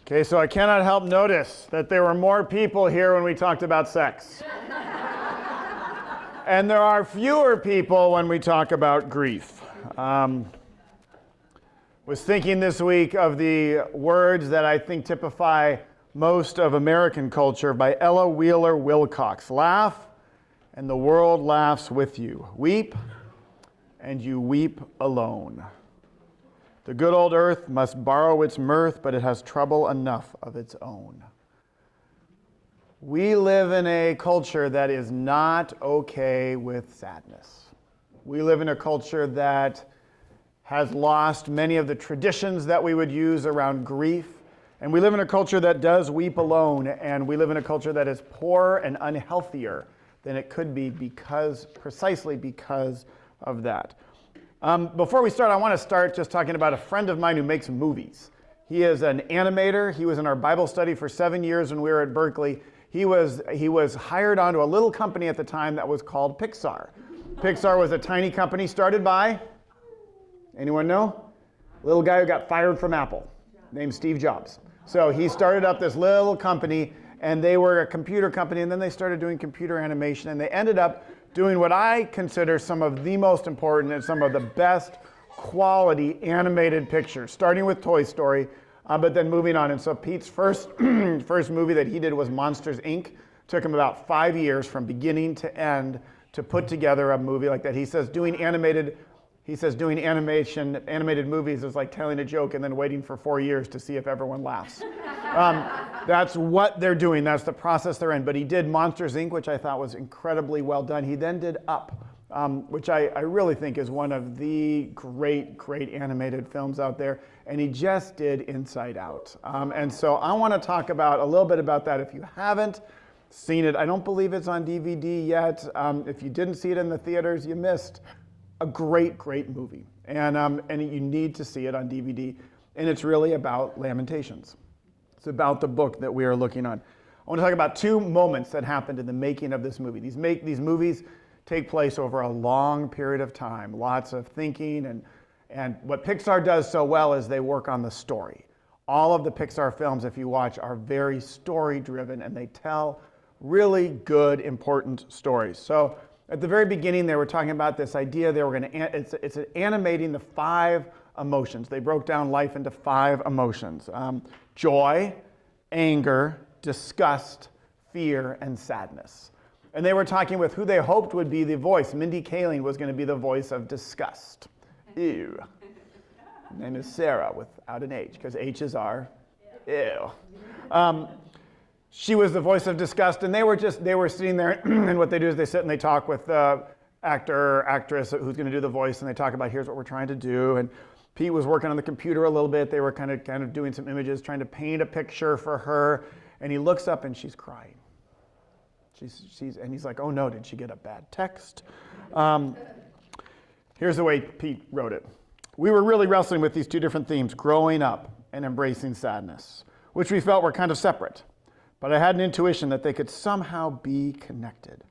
Okay, so I cannot help notice that there were more people here when we talked about sex. And there are fewer people when we talk about grief. Was thinking this week of the words that I think typify most of American culture by Ella Wheeler Wilcox. Laugh, and the world laughs with you. Weep, and you weep alone. The good old earth must borrow its mirth, but it has trouble enough of its own. We live in a culture that is not okay with sadness. We live in a culture that has lost many of the traditions that we would use around grief. And we live in a culture that does weep alone, and we live in a culture that is poorer and unhealthier than it could be precisely because of that. Before we start, I want to start just talking about a friend of mine who makes movies. He is an animator. He was in our Bible study for 7 years when we were at Berkeley. He was hired onto a little company at the time that was called Pixar. Pixar was a tiny company started by, anyone know? A little guy who got fired from Apple named Steve Jobs. So he started up this little company, and they were a computer company, and then they started doing computer animation, and they ended up doing what I consider some of the most important and some of the best quality animated pictures, starting with Toy Story, but then moving on. And so Pete's first movie that he did was Monsters, Inc. Took him about 5 years from beginning to end to put together a movie like that. He says doing animated movies is like telling a joke and then waiting for 4 years to see if everyone laughs. That's what they're doing. That's the process they're in. But he did Monsters, Inc., which I thought was incredibly well done. He then did Up, which I really think is one of the great animated films out there. And he just did Inside Out. And so I want to talk a little bit about that. If you haven't seen it, I don't believe it's on DVD yet. If you didn't see it in the theaters, you missed a great movie. And you need to see it on DVD. And it's really about Lamentations. It's about the book that we are looking on. I want to talk about two moments that happened in the making of this movie. These movies take place over a long period of time, lots of thinking, and what Pixar does so well is they work on the story. All of the Pixar films, if you watch, are very story-driven, and they tell really good, important stories. So at the very beginning, they were talking about this idea they were going to, it's animating the 5 emotions. They broke down life into 5 emotions. Joy, anger, disgust, fear, and sadness. And they were talking with who they hoped would be the voice. Mindy Kaling was going to be the voice of disgust. Ew. Her name is Sarah without an H, because H's are ew. She was the voice of disgust, and they were sitting there, and what they do is they sit and they talk with the actor or actress who's going to do the voice, and they talk about here's what we're trying to do. And Pete was working on the computer a little bit. They were kind of doing some images, trying to paint a picture for her. And he looks up and she's crying. And he's like, oh no, did she get a bad text? Here's the way Pete wrote it. We were really wrestling with these 2 different themes, growing up and embracing sadness, which we felt were kind of separate. But I had an intuition that they could somehow be connected.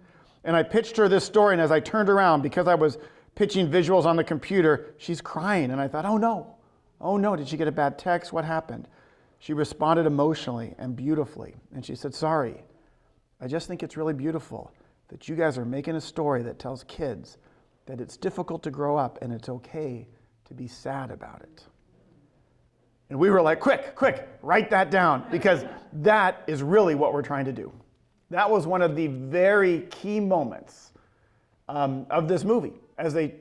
And I pitched her this story, and as I turned around, because I was pitching visuals on the computer, she's crying. And I thought, oh no, did she get a bad text? What happened? She responded emotionally and beautifully. And she said, sorry, I just think it's really beautiful that you guys are making a story that tells kids that it's difficult to grow up and it's okay to be sad about it. And we were like, quick, write that down, because that is really what we're trying to do. That was one of the very key moments of this movie, as they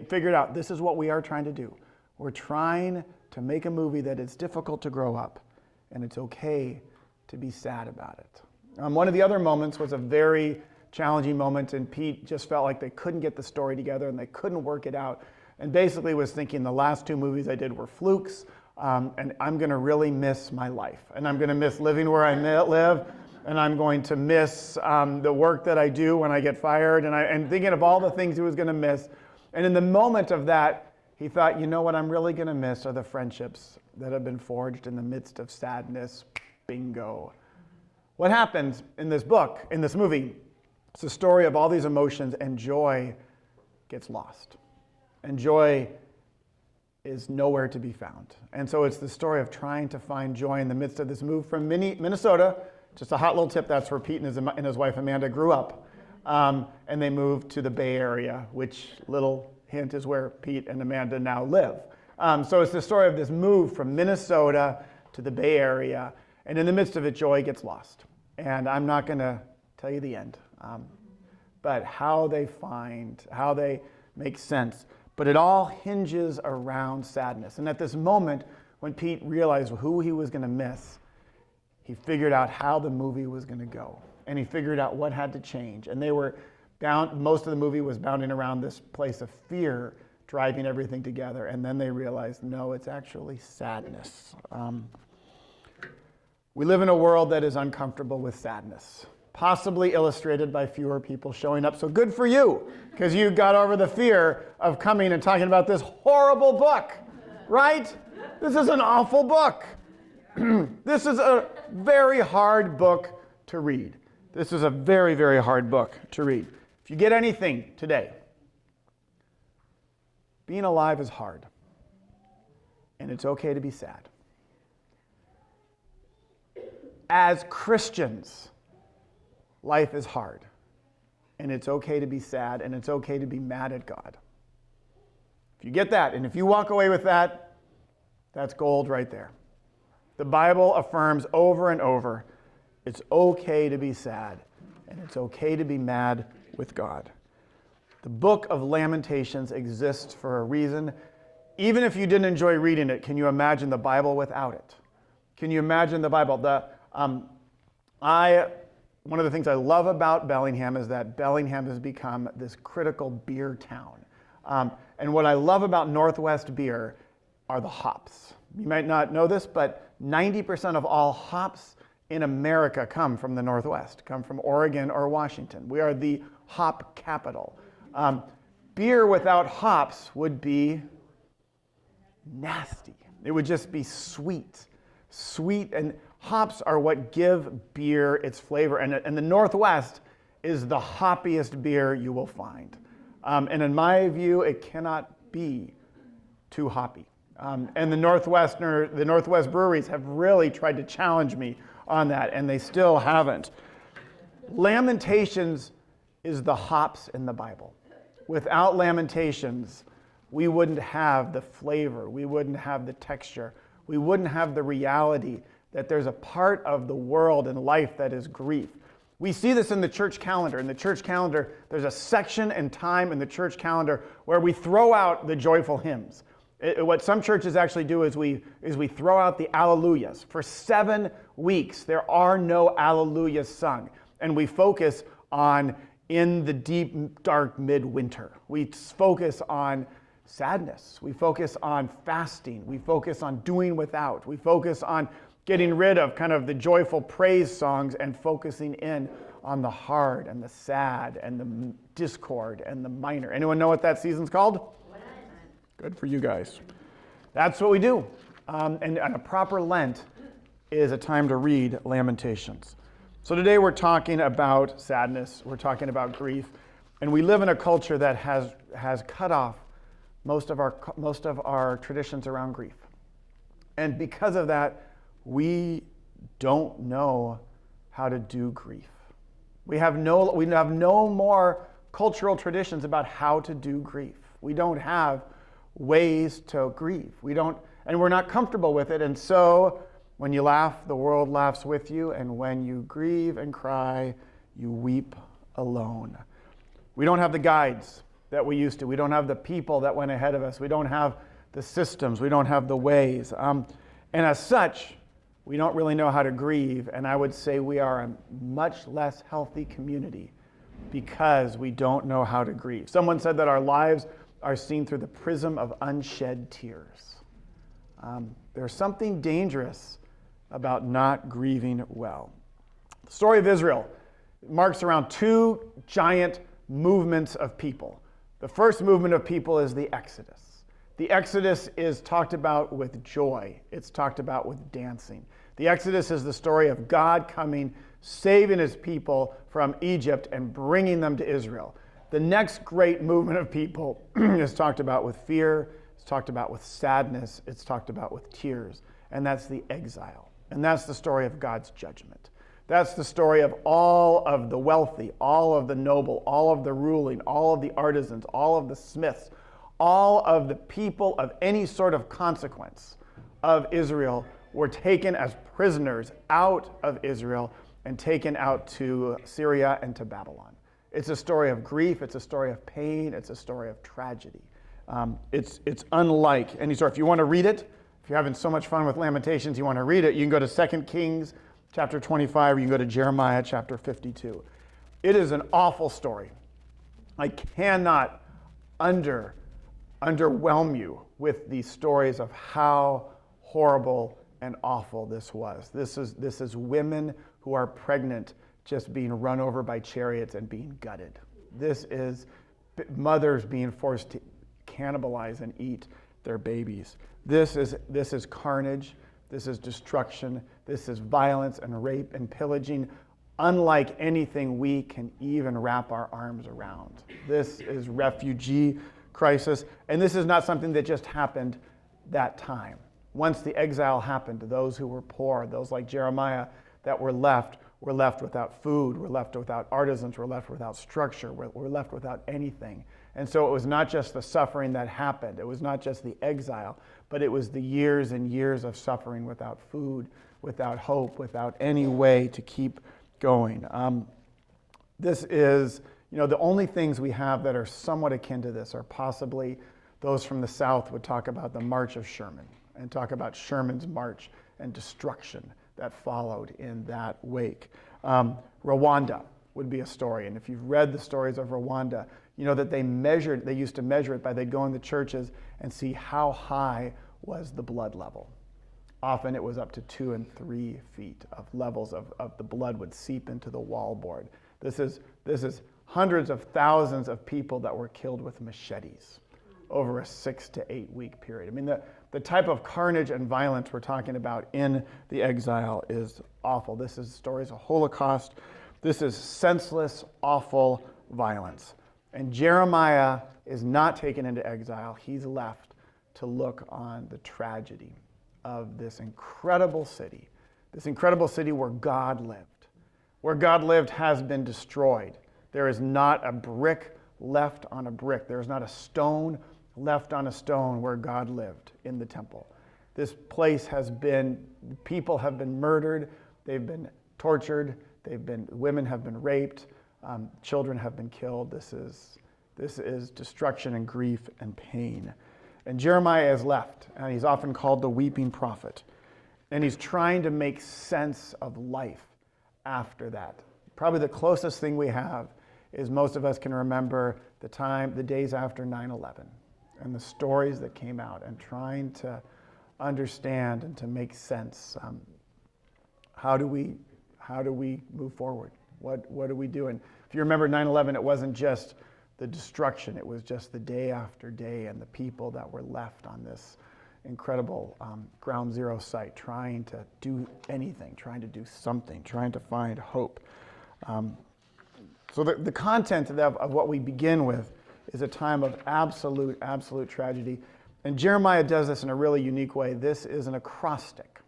figured out this is what we are trying to do. We're trying to make a movie that it's difficult to grow up, and it's okay to be sad about it. One of the other moments was a very challenging moment, and Pete just felt like they couldn't get the story together and they couldn't work it out, and basically was thinking the last 2 movies I did were flukes, and I'm going to really miss my life, and I'm going to miss living where I live, and I'm going to miss the work that I do when I get fired, and thinking of all the things he was going to miss. And in the moment of that, he thought, you know what I'm really going to miss are the friendships that have been forged in the midst of sadness. Bingo. What happens in this book, in this movie, it's a story of all these emotions, and joy gets lost. And joy is nowhere to be found. And so it's the story of trying to find joy in the midst of this move from Minnesota. Just a hot little tip, that's where Pete and his wife Amanda grew up. And they moved to the Bay Area, which, little hint, is where Pete and Amanda now live. So it's the story of this move from Minnesota to the Bay Area. And in the midst of it, joy gets lost. And I'm not going to tell you the end, but how they make sense. But it all hinges around sadness. And at this moment, when Pete realized who he was going to miss, he figured out how the movie was going to go. And he figured out what had to change. And they were most of the movie was bounding around this place of fear, driving everything together. And then they realized, no, it's actually sadness. We live in a world that is uncomfortable with sadness, possibly illustrated by fewer people showing up. So good for you, because you got over the fear of coming and talking about this horrible book, right? This is an awful book. This is a very hard book to read. This is a very, very hard book to read. If you get anything today, being alive is hard, and it's okay to be sad. As Christians, life is hard, and it's okay to be sad, and it's okay to be mad at God. If you get that, and if you walk away with that, that's gold right there. The Bible affirms over and over, it's okay to be sad, and it's okay to be mad with God. The book of Lamentations exists for a reason. Even if you didn't enjoy reading it, can you imagine the Bible without it? Can you imagine the Bible? One of the things I love about Bellingham is that Bellingham has become this critical beer town. And what I love about Northwest beer are the hops. You might not know this, but 90% of all hops in America come from the Northwest, come from Oregon or Washington. We are the hop capital. Beer without hops would be nasty. It would just be sweet. Sweet, and hops are what give beer its flavor. And the Northwest is the hoppiest beer you will find. And in my view, it cannot be too hoppy. And the Northwest breweries have really tried to challenge me on that, and they still haven't. Lamentations is the hops in the Bible. Without Lamentations, we wouldn't have the flavor, we wouldn't have the texture, we wouldn't have the reality that there's a part of the world and life that is grief. We see this in the church calendar. In the church calendar, there's a section and time in the church calendar where we throw out the joyful hymns. What some churches actually do is we throw out the alleluias. For 7 weeks, there are no alleluias sung. And we focus on in the deep, dark midwinter. We focus on sadness. We focus on fasting. We focus on doing without. We focus on getting rid of kind of the joyful praise songs and focusing in on the hard and the sad and the discord and the minor. Anyone know what that season's called? Good for you guys. That's what we do. And a proper Lent is a time to read Lamentations. So today we're talking about sadness. We're talking about grief. And we live in a culture that has cut off most of our traditions around grief. And because of that, we don't know how to do grief. We have no more cultural traditions about how to do grief. We don't have ways to grieve. And we're not comfortable with it. And so when you laugh, the world laughs with you. And when you grieve and cry, you weep alone. We don't have the guides that we used to. We don't have the people that went ahead of us. We don't have the systems. We don't have the ways. And as such, we don't really know how to grieve. And I would say we are a much less healthy community because we don't know how to grieve. Someone said that our lives are seen through the prism of unshed tears. There's something dangerous about not grieving well. The story of Israel marks around 2 giant movements of people. The first movement of people is the Exodus. The Exodus is talked about with joy. It's talked about with dancing. The Exodus is the story of God coming, saving his people from Egypt and bringing them to Israel. The next great movement of people is talked about with fear, It's talked about with sadness. It's talked about with tears. And that's the exile. And that's the story of God's judgment. That's the story of all of the wealthy, all of the noble, all of the ruling, all of the artisans, all of the smiths, all of the people of any sort of consequence of Israel were taken as prisoners out of Israel and taken out to Syria and to Babylon. It's a story of grief. It's a story of pain. It's a story of tragedy. It's unlike any story. If you want to read it, if you're having so much fun with Lamentations, you want to read it, you can go to 2 Kings chapter 25, or you can go to Jeremiah chapter 52. It is an awful story. I cannot underwhelm you with these stories of how horrible and awful this was. This is women who are pregnant just being run over by chariots and being gutted. This is mothers being forced to cannibalize and eat their babies. This is carnage. This is destruction. This is violence and rape and pillaging, unlike anything we can even wrap our arms around. This is refugee crisis, and this is not something that just happened that time. Once the exile happened, those who were poor, those like Jeremiah that were left without food, were left without artisans, were left without structure, were left without anything. And so it was not just the suffering that happened, it was not just the exile, but it was the years and years of suffering without food, without hope, without any way to keep going. This is, the only things we have that are somewhat akin to this are possibly those from the South would talk about the March of Sherman and talk about Sherman's march and destruction that followed in that wake. Rwanda would be a story, and if you've read the stories of Rwanda, you know that they used to measure it by they'd go in the churches and see how high was the blood level. Often it was up to 2 and 3 feet of levels of the blood would seep into the wallboard. This is hundreds of thousands of people that were killed with machetes over a 6 to 8 week period. I mean, the type of carnage and violence we're talking about in the exile is awful. This is stories of Holocaust. This is senseless, awful violence. And Jeremiah is not taken into exile. He's left to look on the tragedy of this incredible city where God lived. Where God lived has been destroyed. There is not a brick left on a brick. There is not a stone left on a stone where God lived in the temple. This place people have been murdered, they've been tortured, women have been raped, children have been killed. This is destruction and grief and pain. And Jeremiah is left, and he's often called the weeping prophet. And he's trying to make sense of life after that. Probably the closest thing we have is most of us can remember the days after 9/11 and the stories that came out, and trying to understand and to make sense. How do we move forward? What do we do? And if you remember 9/11, it wasn't just the destruction, it was just the day after day and the people that were left on this incredible ground zero site trying to do anything, trying to do something, trying to find hope. So the content of what we begin with is a time of absolute tragedy. And Jeremiah does this in a really unique way. This is an acrostic.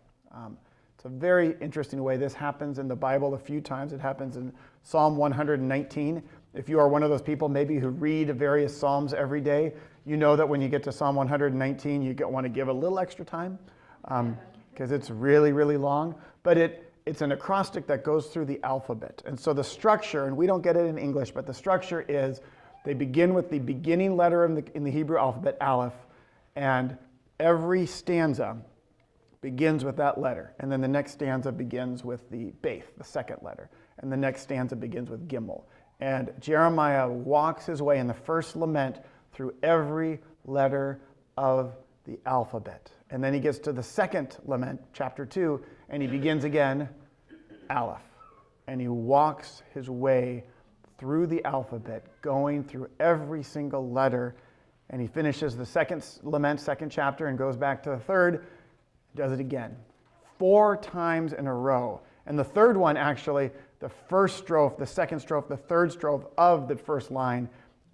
It's a very interesting way. This happens in the Bible a few times. It happens in Psalm 119. If you are one of those people maybe who read various Psalms every day, you know that when you get to Psalm 119, you want to give a little extra time because it's really, really long. But it's an acrostic that goes through the alphabet. And so the structure, and we don't get it in English, but the structure is they begin with the beginning letter in the Hebrew alphabet, Aleph, and every stanza begins with that letter. And then the next stanza begins with the Beth, the second letter. And the next stanza begins with Gimel. And Jeremiah walks his way in the first lament through every letter of the alphabet. And then he gets to the second lament, chapter 2, and he begins again, Aleph. And he walks his way through the alphabet, going through every single letter. And he finishes the second lament, second chapter, and goes back to the third, does it again. 4 times in a row. And the third one, actually, the first strophe, the second strophe, the third strophe of the first line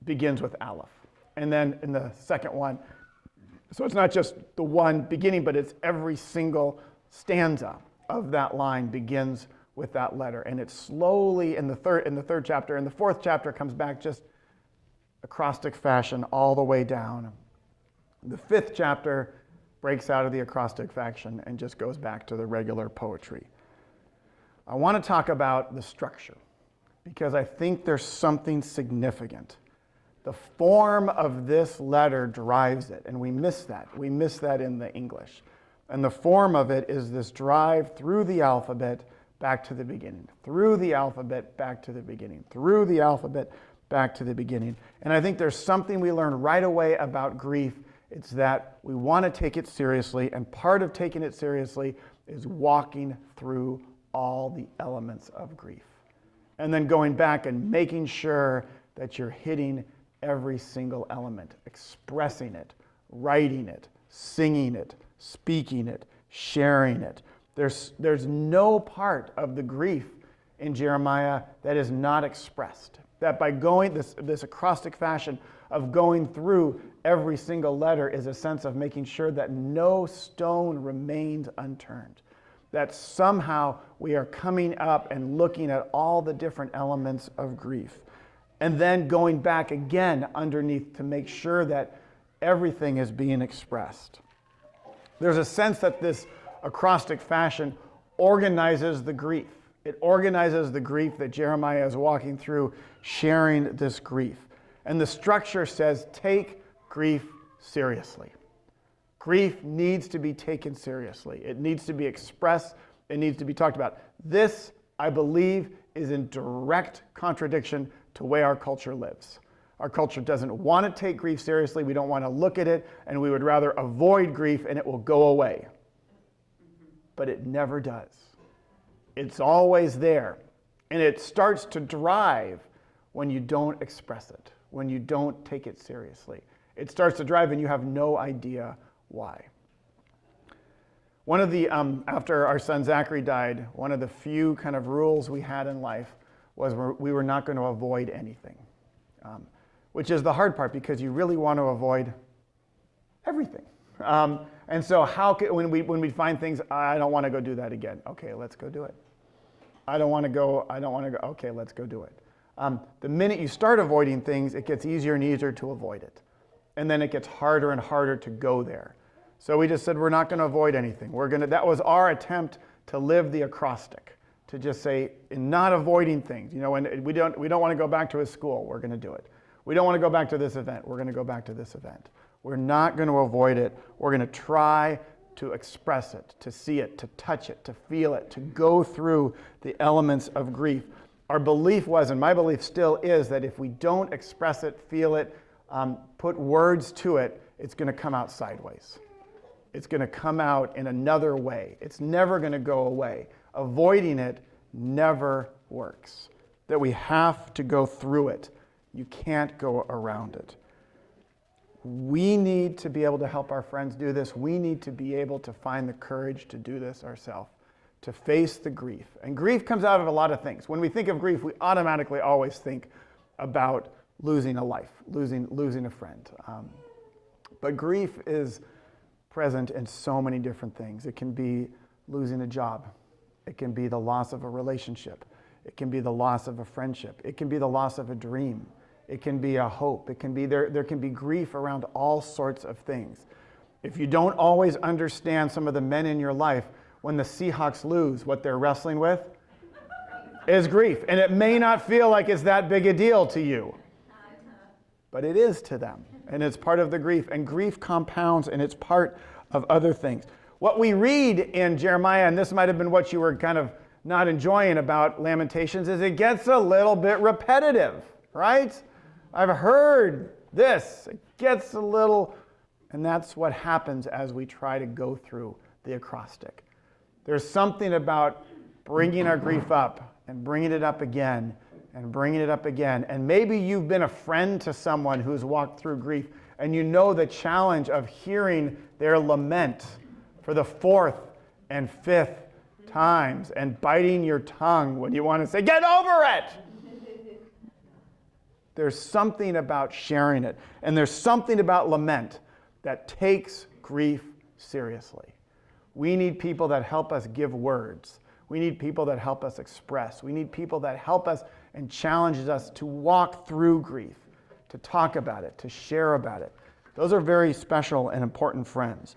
begins with Aleph. And then in the second one, So it's not just the one beginning, but it's every single stanza of that line begins with that letter. And it's slowly in the third chapter, and the fourth chapter comes back just acrostic fashion all the way down. The fifth chapter breaks out of the acrostic fashion and just goes back to the regular poetry. I want to talk about the structure because I think there's something significant. The form of this letter drives it, and we miss that. We miss that in the English. And the form of it is this drive through the alphabet back to the beginning, through the alphabet back to the beginning, through the alphabet back to the beginning. And I think there's something we learn right away about grief. It's that we want to take it seriously, and part of taking it seriously is walking through all the elements of grief. And then going back and making sure that you're hitting every single element, expressing it, writing it, singing it, speaking it, sharing it. There's no part of the grief in Jeremiah that is not expressed. That by going this acrostic fashion of going through every single letter is a sense of making sure that no stone remains unturned. That somehow we are coming up and looking at all the different elements of grief. And then going back again underneath to make sure that everything is being expressed. There's a sense that this acrostic fashion organizes the grief. It organizes the grief that Jeremiah is walking through, sharing this grief. And the structure says, take grief seriously. Grief needs to be taken seriously. It needs to be expressed. It needs to be talked about. This, I believe, is in direct contradiction to the way our culture lives. Our culture doesn't want to take grief seriously. We don't want to look at it, and we would rather avoid grief and it will go away. But it never does. It's always there. And it starts to drive when you don't express it, when you don't take it seriously. It starts to drive and you have no idea why. One of the, after our son Zachary died, one of the few kind of rules we had in life was we were not going to avoid anything, which is the hard part because you really want to avoid everything. And so when we find things, I don't want to go do that again. Okay, let's go do it. I don't want to go. Okay, let's go do it. The minute you start avoiding things, it gets easier and easier to avoid it. And then it gets harder and harder to go there. So we just said, we're not going to avoid anything. That was our attempt to live the acrostic, to just say, in not avoiding things. You know, when we don't want to go back to a school, we're going to do it. We don't want to go back to this event, we're going to go back to this event. We're not going to avoid it. We're going to try to express it, to see it, to touch it, to feel it, to go through the elements of grief. Our belief was, and my belief still is, that if we don't express it, feel it, put words to it, it's going to come out sideways. It's going to come out in another way. It's never going to go away. Avoiding it never works. That we have to go through it. You can't go around it. We need to be able to help our friends do this. We need to be able to find the courage to do this ourselves, to face the grief. And grief comes out of a lot of things. When we think of grief, we automatically always think about losing a life, losing a friend. But grief is present in so many different things. It can be losing a job. It can be the loss of a relationship. It can be the loss of a friendship. It can be the loss of a dream. It can be a hope. It can be there can be grief around all sorts of things. If you don't always understand some of the men in your life, when the Seahawks lose, what they're wrestling with is grief. And it may not feel like it's that big a deal to you, but it is to them. And it's part of the grief. And grief compounds, and it's part of other things. What we read in Jeremiah, and this might have been what you were kind of not enjoying about Lamentations, is it gets a little bit repetitive, right? I've heard this. It gets a little, and that's what happens as we try to go through the acrostic. There's something about bringing our grief up and bringing it up again and bringing it up again. And maybe you've been a friend to someone who's walked through grief, and you know the challenge of hearing their lament for the fourth and fifth times and biting your tongue when you want to say, get over it! There's something about sharing it. And there's something about lament that takes grief seriously. We need people that help us give words. We need people that help us express. We need people that help us and challenges us to walk through grief, to talk about it, to share about it. Those are very special and important friends.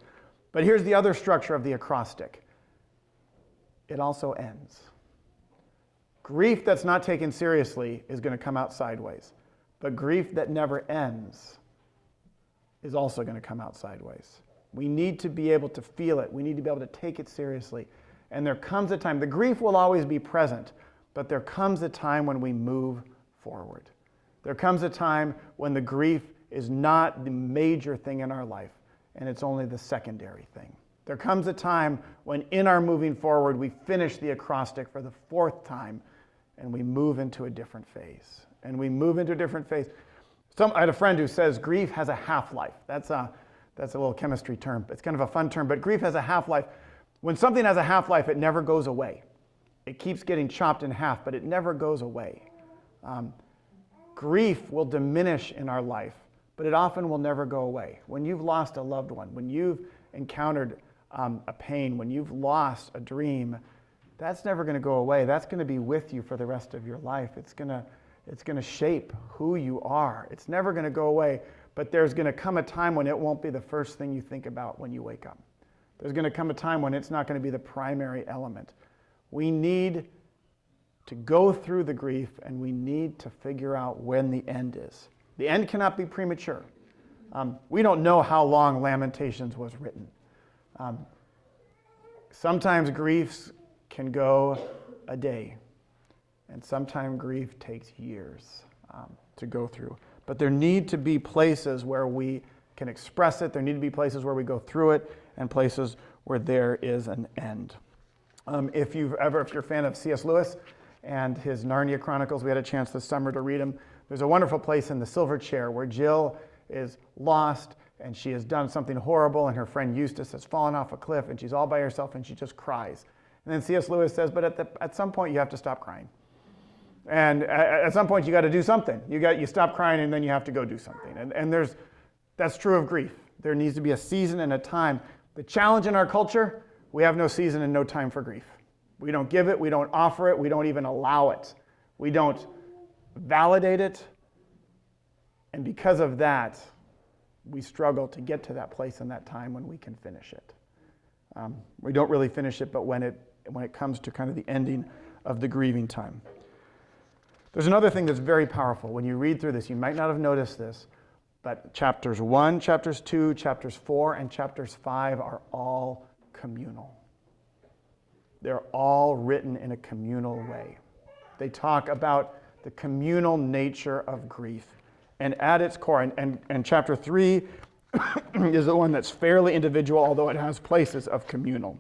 But here's the other structure of the acrostic. It also ends. Grief that's not taken seriously is going to come out sideways. But grief that never ends is also going to come out sideways. We need to be able to feel it. We need to be able to take it seriously. And there comes a time, the grief will always be present, but there comes a time when we move forward. There comes a time when the grief is not the major thing in our life, and it's only the secondary thing. There comes a time when in our moving forward, we finish the acrostic for the fourth time, and we move into a different phase. And we move into a different phase. I had a friend who says grief has a half-life. That's a little chemistry term. It's kind of a fun term, but grief has a half-life. When something has a half-life, it never goes away. It keeps getting chopped in half, but it never goes away. Grief will diminish in our life, but it often will never go away. When you've lost a loved one, when you've encountered a pain, when you've lost a dream, that's never going to go away. That's going to be with you for the rest of your life. It's going to shape who you are. It's never going to go away, but there's going to come a time when it won't be the first thing you think about when you wake up. There's going to come a time when it's not going to be the primary element. We need to go through the grief, and we need to figure out when the end is. The end cannot be premature. We don't know how long Lamentations was written. Sometimes griefs can go a day, and sometimes grief takes years to go through. But there need to be places where we can express it. There need to be places where we go through it, and places where there is an end. If you're a fan of C.S. Lewis and his Narnia Chronicles, we had a chance this summer to read them. There's a wonderful place in the Silver Chair where Jill is lost and she has done something horrible, and her friend Eustace has fallen off a cliff, and she's all by herself and she just cries. And then C.S. Lewis says, but at some point you have to stop crying. And at some point you got to do something. You stop crying and then you have to go do something. And that's true of grief. There needs to be a season and a time. The challenge in our culture, we have no season and no time for grief. We don't give it, we don't offer it, we don't even allow it. We don't validate it. And because of that, we struggle to get to that place and that time when we can finish it. We don't really finish it, but when it comes to kind of the ending of the grieving time. There's another thing that's very powerful. When you read through this, you might not have noticed this, but chapters 1, chapters 2, chapters 4, and chapters 5 are all communal. They're all written in a communal way. They talk about the communal nature of grief. And at its core, and chapter 3 is the one that's fairly individual, although it has places of communal.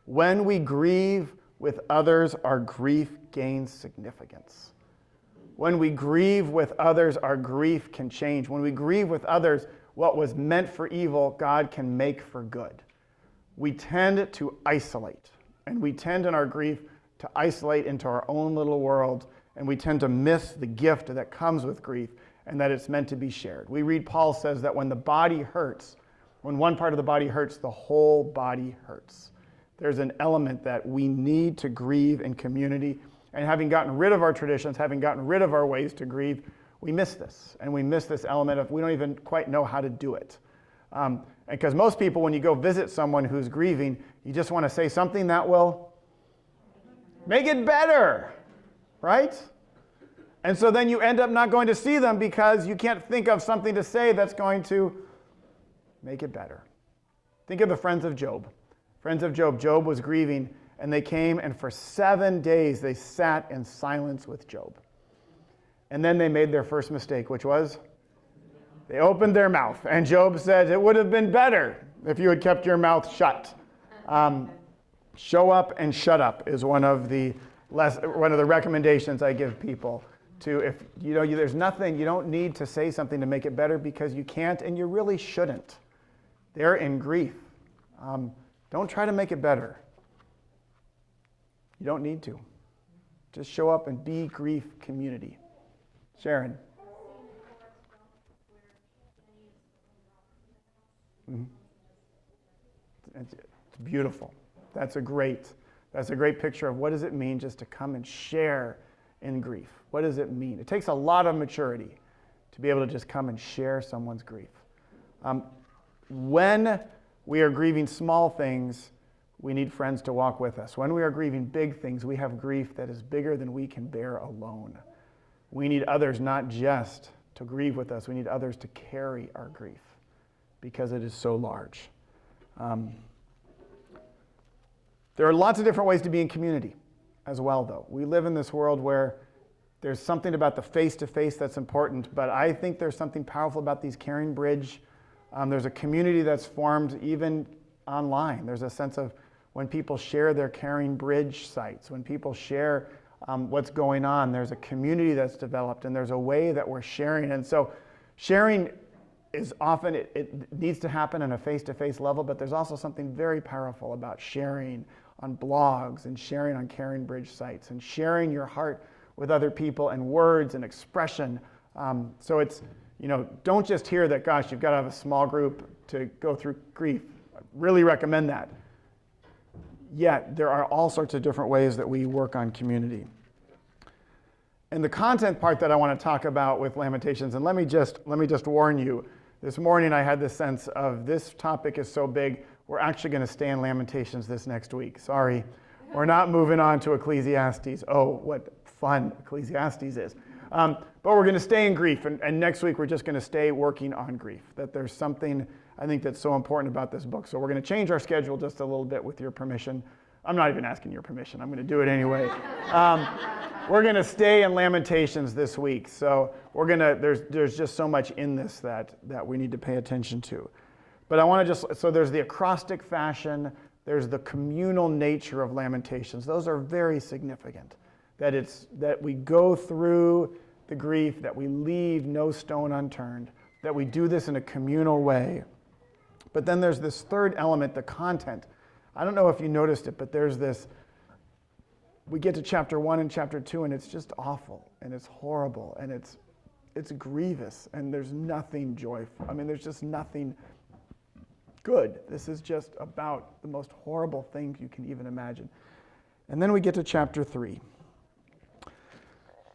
When we grieve with others, our grief gains significance. When we grieve with others, our grief can change. When we grieve with others, what was meant for evil, God can make for good. We tend to isolate, and we tend in our grief to isolate into our own little world, and we tend to miss the gift that comes with grief and that it's meant to be shared. We read Paul says that when the body hurts, when one part of the body hurts, the whole body hurts. There's an element that we need to grieve in community. And having gotten rid of our traditions, having gotten rid of our ways to grieve, we miss this. And we miss this element of we don't even quite know how to do it. Because most people, when you go visit someone who's grieving, you just want to say something that will make it better, right? And so then you end up not going to see them because you can't think of something to say that's going to make it better. Think of the friends of Job. Friends of Job. Job was grieving, and they came, and for 7 days they sat in silence with Job. And then they made their first mistake, which was they opened their mouth. And Job said, it would have been better if you had kept your mouth shut. Show up and shut up is one of the recommendations I give people. If there's nothing, you don't need to say something to make it better because you can't and you really shouldn't. They're in grief. Don't try to make it better. You don't need to. Just show up and be grief community. Sharon. It's beautiful. That's a great picture of what does it mean just to come and share in grief. What does it mean? It takes a lot of maturity to be able to just come and share someone's grief. When we are grieving small things, we need friends to walk with us. When we are grieving big things, we have grief that is bigger than we can bear alone. We need others not just to grieve with us, we need others to carry our grief because it is so large. There are lots of different ways to be in community as well, though. We live in this world where there's something about the face-to-face that's important, but I think there's something powerful about these Caring Bridge. There's a community that's formed even online. There's a sense of when people share their Caring Bridge sites, when people share what's going on, there's a community that's developed, and there's a way that we're sharing. And so sharing is often, it needs to happen on a face-to-face level, but there's also something very powerful about sharing on blogs and sharing on Caring Bridge sites and sharing your heart with other people and words and expression. So it's, don't just hear that, gosh, you've got to have a small group to go through grief. I really recommend that. Yet there are all sorts of different ways that we work on community. And the content part that I want to talk about with Lamentations, and let me just warn you, this morning I had this sense of this topic is so big, we're actually going to stay in Lamentations this next week. Sorry, we're not moving on to Ecclesiastes. Oh, what fun Ecclesiastes is. But we're going to stay in grief, and next week we're just going to stay working on grief. That there's something I think that's so important about this book. So we're going to change our schedule just a little bit with your permission. I'm not even asking your permission. I'm going to do it anyway. We're going to stay in Lamentations this week. So there's just so much in this that we need to pay attention to. But I want to so there's the acrostic fashion, there's the communal nature of Lamentations. Those are very significant. That we go through the grief, that we leave no stone unturned, that we do this in a communal way. But then there's this third element, the content. I don't know if you noticed it, but there's this, we get to chapter 1 and chapter 2, and it's just awful, and it's horrible, and it's grievous, and there's nothing joyful. I mean, there's just nothing good. This is just about the most horrible things you can even imagine. And then we get to chapter 3.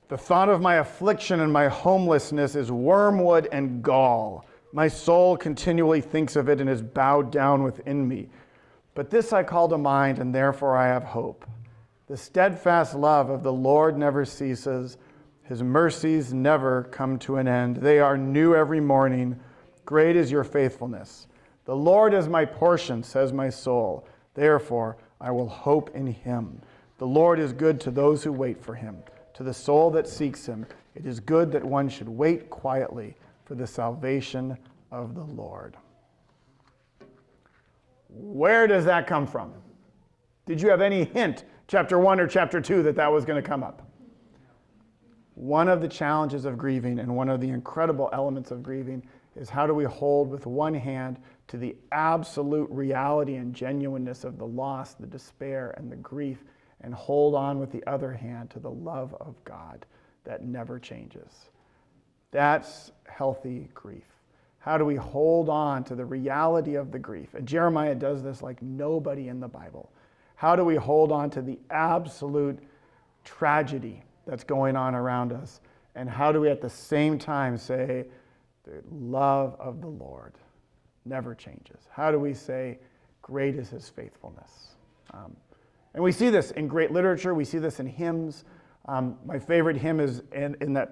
The thought of my affliction and my homelessness is wormwood and gall. My soul continually thinks of it and is bowed down within me. But this I call to mind, and therefore I have hope. The steadfast love of the Lord never ceases. His mercies never come to an end. They are new every morning. Great is your faithfulness. The Lord is my portion, says my soul. Therefore I will hope in him. The Lord is good to those who wait for him, to the soul that seeks him. It is good that one should wait quietly for the salvation of the Lord. Where does that come from? Did you have any hint, chapter 1 or chapter 2, that was going to come up? One of the challenges of grieving and one of the incredible elements of grieving is how do we hold with one hand to the absolute reality and genuineness of the loss, the despair, and the grief, and hold on with the other hand to the love of God that never changes. That's healthy grief. How do we hold on to the reality of the grief? And Jeremiah does this like nobody in the Bible. How do we hold on to the absolute tragedy that's going on around us? And how do we at the same time say, the love of the Lord never changes? How do we say, great is his faithfulness? And we see this in great literature. We see this in hymns. My favorite hymn is,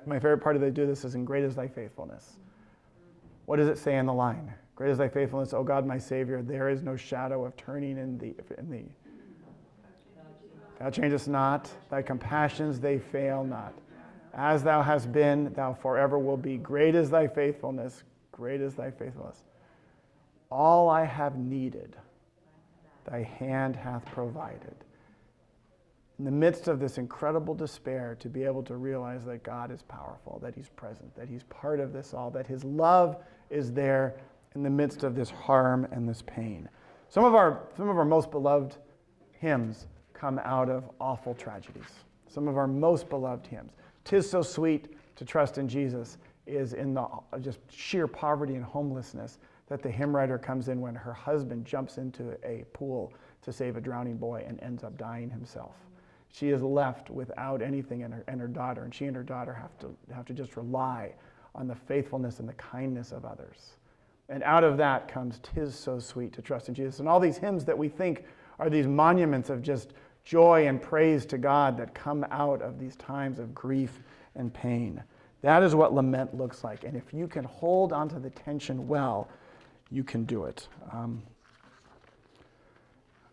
my favorite part of they do this is in Great is Thy Faithfulness. What does it say in the line? Great is Thy faithfulness, O God, my Savior. There is no shadow of turning in thee. Thou changest not. Thy compassions, they fail not. As thou hast been, thou forever will be. Great is thy faithfulness. Great is thy faithfulness. All I have needed, thy hand hath provided. In the midst of this incredible despair, to be able to realize that God is powerful, that he's present, that he's part of this all, that his love is there in the midst of this harm and this pain. Some of our most beloved hymns come out of awful tragedies. Some of our most beloved hymns. 'Tis so sweet to trust in Jesus is in the just sheer poverty and homelessness. that the hymn writer comes in when her husband jumps into a pool to save a drowning boy and ends up dying himself. She is left without anything, and her daughter, and she and her daughter have to just rely on the faithfulness and the kindness of others. And out of that comes "'Tis so sweet to trust in Jesus." And all these hymns that we think are these monuments of just joy and praise to God that come out of these times of grief and pain. That is what lament looks like. And if you can hold onto the tension well, you can do it. I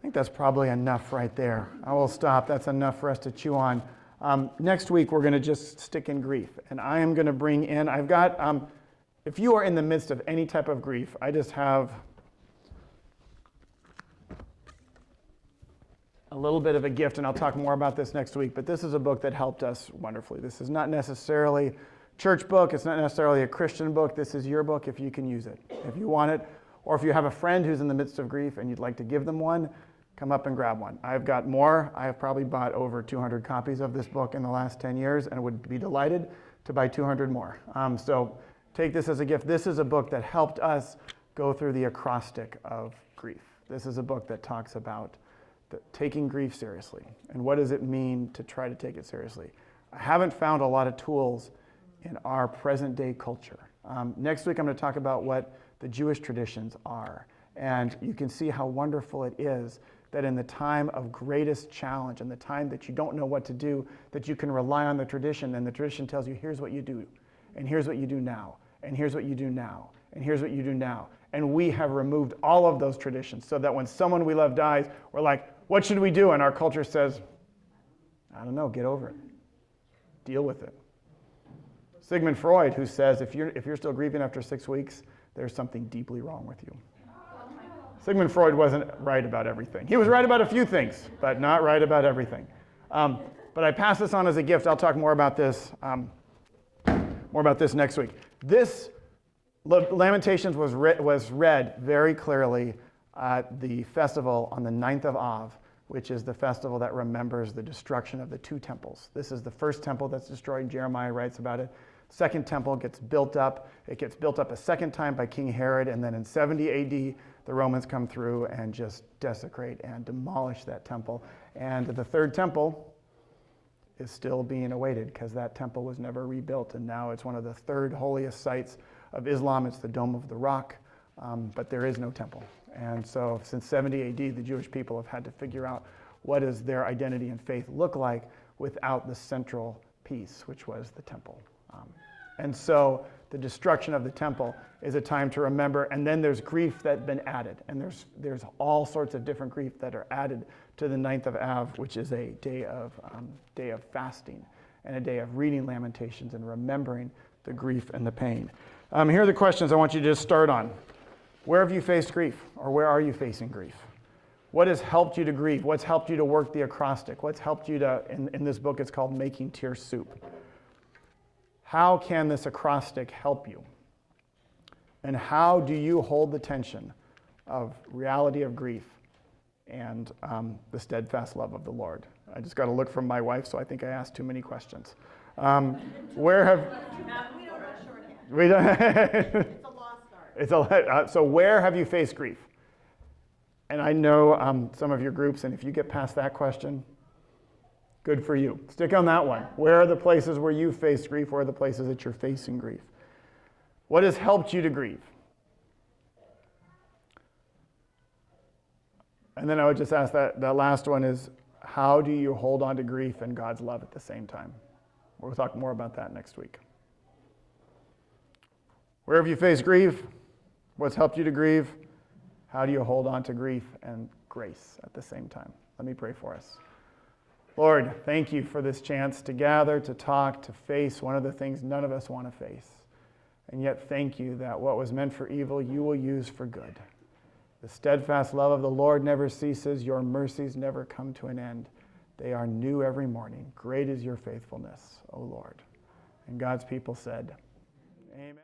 think that's probably enough right there. I will stop. That's enough for us to chew on. Next week, we're going to just stick in grief. And I am going to bring in, I've got, if you are in the midst of any type of grief, I just have a little bit of a gift, and I'll talk more about this next week, but this is a book that helped us wonderfully. This is not necessarily a church book. It's not necessarily a Christian book. This is your book if you can use it, if you want it, or if you have a friend who's in the midst of grief and you'd like to give them one, come up and grab one. I've got more. I have probably bought over 200 copies of this book in the last 10 years and would be delighted to buy 200 more. So take this as a gift. This is a book that helped us go through the acrostic of grief. This is a book that talks about taking grief seriously and what does it mean to try to take it seriously. I haven't found a lot of tools in our present day culture. Next week I'm going to talk about what the Jewish traditions are, and you can see how wonderful it is that in the time of greatest challenge and the time that you don't know what to do, that you can rely on the tradition, and the tradition tells you here's what you do, and here's what you do now, and here's what you do now, and here's what you do now. And we have removed all of those traditions so that when someone we love dies, we're like, what should we do? And our culture says, I don't know, get over it. Deal with it. Sigmund Freud, who says if you're still grieving after 6 weeks, there's something deeply wrong with you. Sigmund Freud wasn't right about everything. He was right about a few things, but not right about everything. But I pass this on as a gift. I'll talk more about this next week. This Lamentations was read very clearly at the festival on the 9th of Av, which is the festival that remembers the destruction of the two temples. This is the first temple that's destroyed. Jeremiah writes about it. Second temple gets built up. It gets built up a second time by King Herod, and then in 70 AD, the Romans come through and just desecrate and demolish that temple. And the third temple is still being awaited because that temple was never rebuilt, and now it's one of the third holiest sites of Islam. It's the Dome of the Rock, but there is no temple. And so since 70 AD, the Jewish people have had to figure out what does their identity and faith look like without the central piece, which was the temple. And so the destruction of the temple is a time to remember, and then there's grief that's been added, and there's all sorts of different grief that are added to the 9th of Av, which is a day of fasting and a day of reading Lamentations and remembering the grief and the pain. Here are the questions I want you to just start on. Where have you faced grief, or where are you facing grief? What has helped you to grieve? What's helped you to work the acrostic? What's helped you to, in this book, it's called Making Tear Soup. How can this acrostic help you? And how do you hold the tension of reality of grief and the steadfast love of the Lord? I just got to look from my wife, so I think I asked too many questions. Where have... we don't know shorthand. We don't... It's a lost art. So where have you faced grief? And I know some of your groups, and if you get past that question, good for you. Stick on that one. Where are the places where you face grief? Where are the places that you're facing grief? What has helped you to grieve? And then I would just ask that last one is, how do you hold on to grief and God's love at the same time? We'll talk more about that next week. Where have you faced grief? What's helped you to grieve? How do you hold on to grief and grace at the same time? Let me pray for us. Lord, thank you for this chance to gather, to talk, to face one of the things none of us want to face. And yet thank you that what was meant for evil, you will use for good. The steadfast love of the Lord never ceases. Your mercies never come to an end. They are new every morning. Great is your faithfulness, O Lord. And God's people said, Amen.